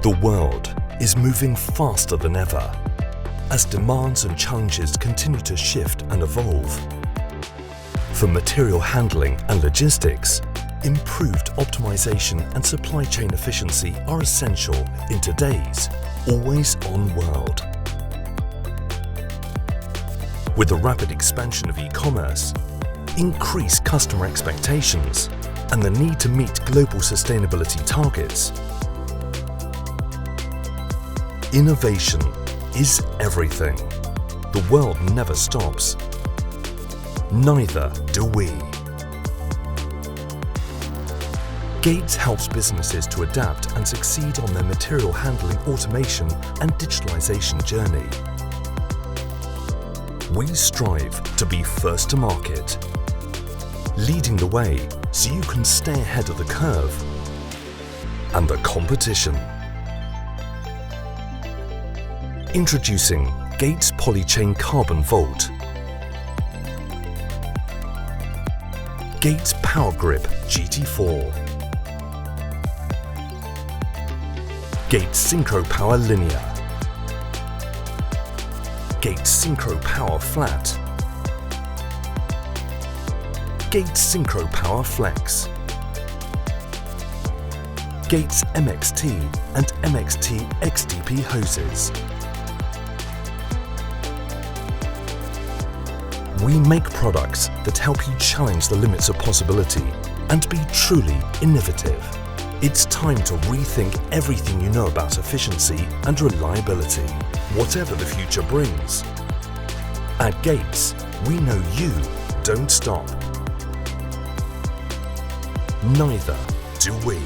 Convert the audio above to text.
The world is moving faster than ever as demands and challenges continue to shift and evolve. For material handling and logistics, improved optimization and supply chain efficiency are essential in today's always-on world. With the rapid expansion of e-commerce, increased customer expectations, and the need to meet global sustainability targets, innovation is everything. The world never stops. Neither do we. Gates helps businesses to adapt and succeed on their material handling automation and digitalization journey. We strive to be first to market, leading the way so you can stay ahead of the curve and the competition. Introducing Gates Polychain Carbon Volt, Gates Power Grip GT4, Gates Synchro Power Linear, Gates Synchro Power Flat, Gates Synchro Power Flex, Gates MXT and MXT XDP hoses. We make products that help you challenge the limits of possibility and be truly innovative. It's time to rethink everything you know about efficiency and reliability, whatever the future brings. At Gates, we know you don't stop. Neither do we.